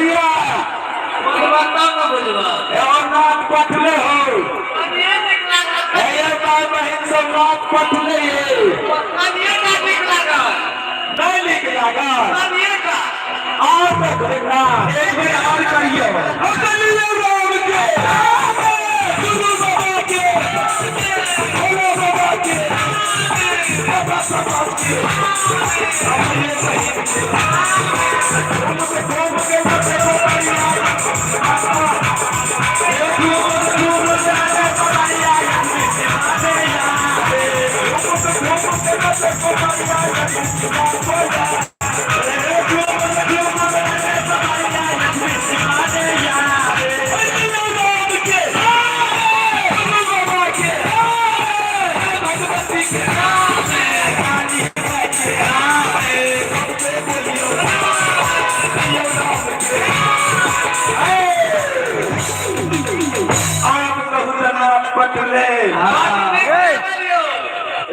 भैया नाथ पटले हो भाई बहन सब नाथ पटले नहीं लिख लगा और देखना एक बार और करिए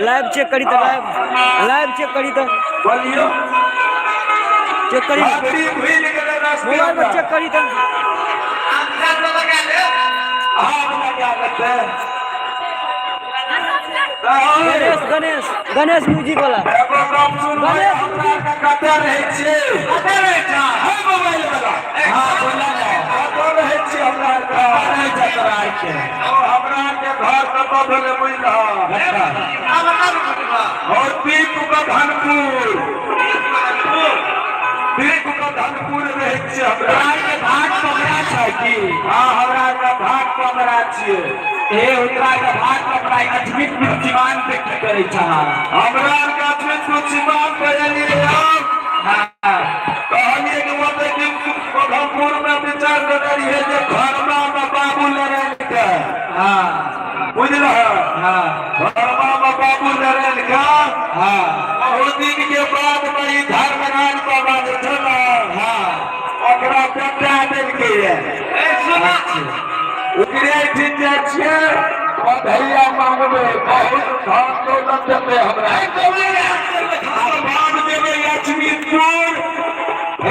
लाइव चेक करी तो लाइव चेक करी तो बोलियो चेक करी मोबाइल पर चेक करी तो गणेश गणेश गणेश म्यूजिक वाला धनपुर भाग पकड़ा छै कि हाँ हमरा भाग पकड़ा छियै ए ओकरा के भाग पकड़ा अद्भुत बुद्धिमान व्यक्ति करे छ हमरा के अद्भुत बुद्धिमान कहलिए हां कहलिए कि वो दिन धनपुर में विचार करिए जे घरमा में बाबू लड़न के हां बुझल हां घरमा में बाबू लड़न का हां बहुत दिन के बाद में धर्मराज बाबा जे छला हां ओकरा बेटा देल के ए सुना उकरे ठीक जाय छियै भैया मांगबे बहुत धन दौलत देबे हमरा बाप देबे लक्ष्मीपुर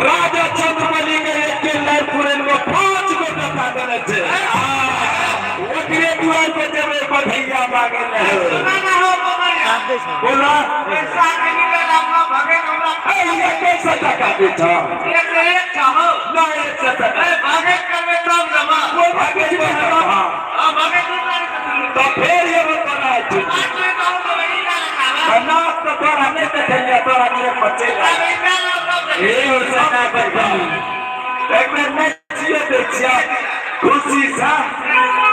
राजा चंद्रमणि के एक लाइपुर में 5 गो टका देने छै ओकरे दुआर पे देबे भैया मांगे नहीं बोला पैसा के निकल अपना भगे हमरा कैसे टका दे छ एक चाहो ना एक टका भागे करबे तब जमा वो भागे हां भागे तो फिर ये बना छै बना तो तोरा नहीं तो चलिए तोरा मेरे बच्चे ए उससे ना करता एक बार मैं जिए देखिया खुशी सा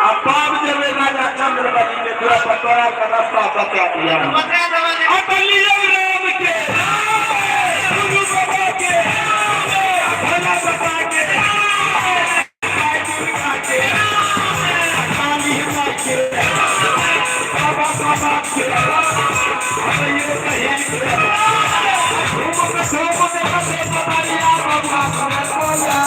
अब बाप जब राजा चंद्रमणि ने पूरा पटोरा का रास्ता बता दिया अब लिए राम के गुरु बाबा के भला बता के काली मां के बाबा बाबा के ये कहीं घूम के बताइए बाबा बोला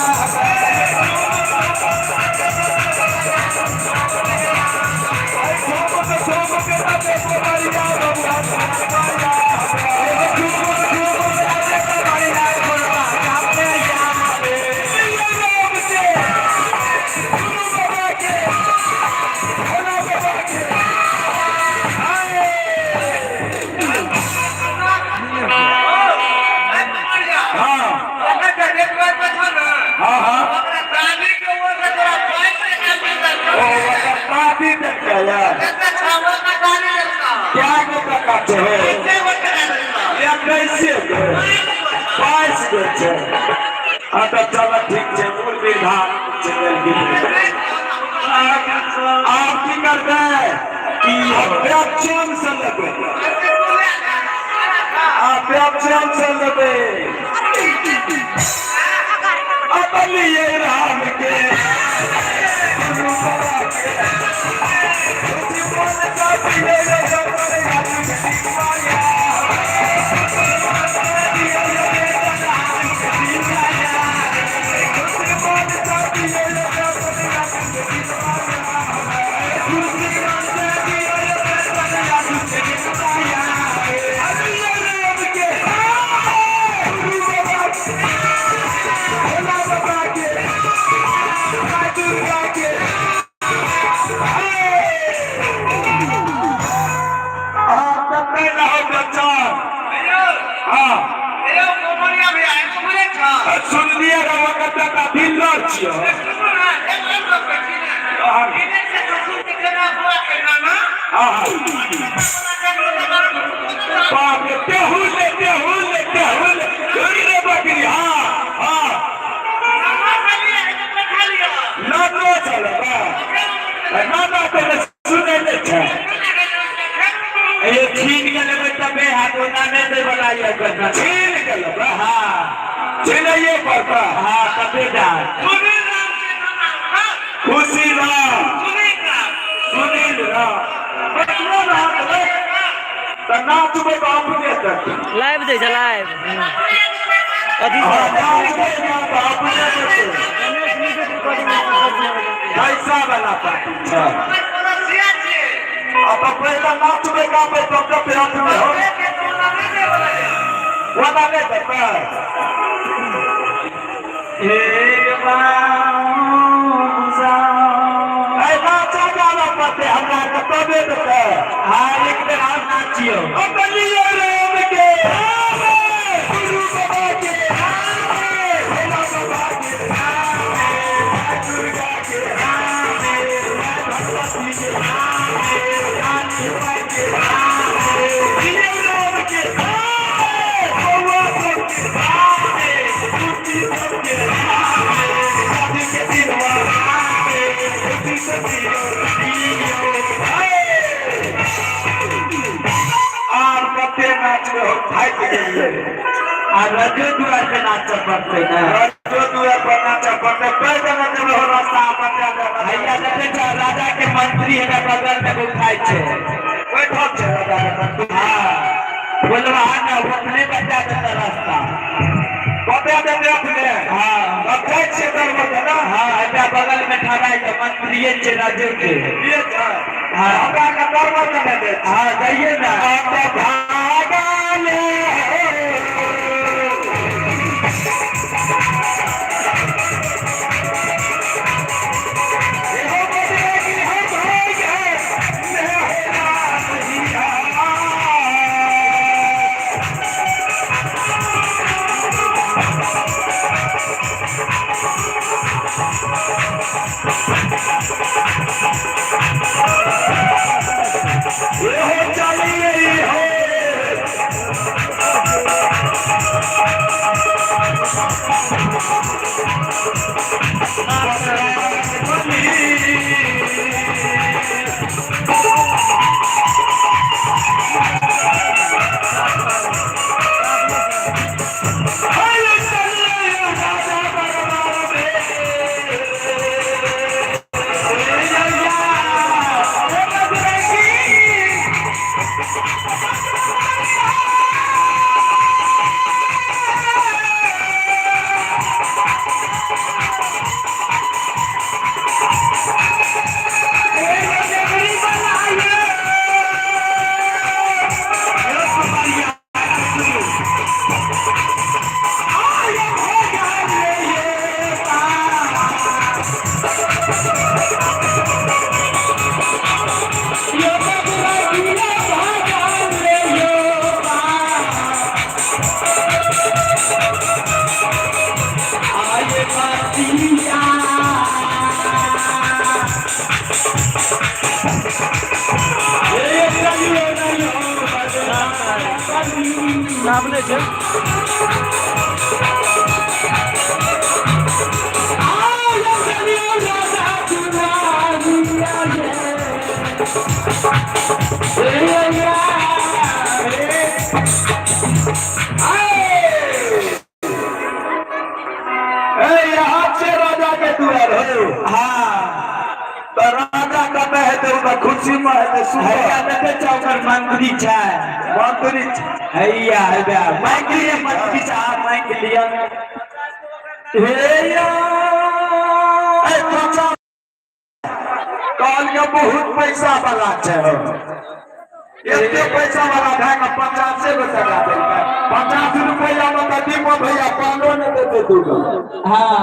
क्या कहते हो या कैसे 22 गो छै तो चलो ठीक है मूल विधान आप की करते कि व्याख्यान से लेबे व्याख्यान से लेबे अपलिए राम के ना ना तो सुने ले छे ये छीन के लेबे तबे हाथ ओना नहीं दे वाला ये करना छीन के लेबे हां छीनइए पड़ता हां तबे जान खुशी राम सुनील राम बचलो राम तो नाच में बाप ने कर लाइव दे जा लाइव अभी पैसा वाला पार्टी अब पहला नाच में का पे तो पे हाथ में हो वाला ले देता ए बाऊजा ए नाचा वाला पते हमरा के तबे देता हां एक दिन आप नाचियो अपनिए राम के गुरु बाबा के भोला बाबा के दुर्गा के भगवती के काली माई के ये राम के भगवा के टूटी के शादी के दिलवा टूटी से और कते नाच हो भाई के आ रजो दुआर पे नाच पड़ते ना रजो दुआर पर नाच पड़ते कोई जगह जब हो रास्ता पता भैया देखे छ राजा के मंत्री है बगल में उठाई छे कोई ठोक छे राजा के मंत्री हां बोलवा ना अपने बच्चा के रास्ता पता दे अपने हां रखे छे दरबार ना हां एटा बगल में ठहराई के मंत्री छे राजो के ये हां हमरा का दरबार में दे हां जाइए ना आप भागा ले सामने से राजा के दुआर हो हाँ तो राजा का है तो खुशी में है देखे चौकर मंत्री है मंत्री हैया हैया मंत्री मंत्री साहब माइक लिया हैया कल के बहुत पैसा वाला है एते पैसा वाला है 50 गो टका दे 50 रुपया में दीपो भैया पानो न देते दूगो हां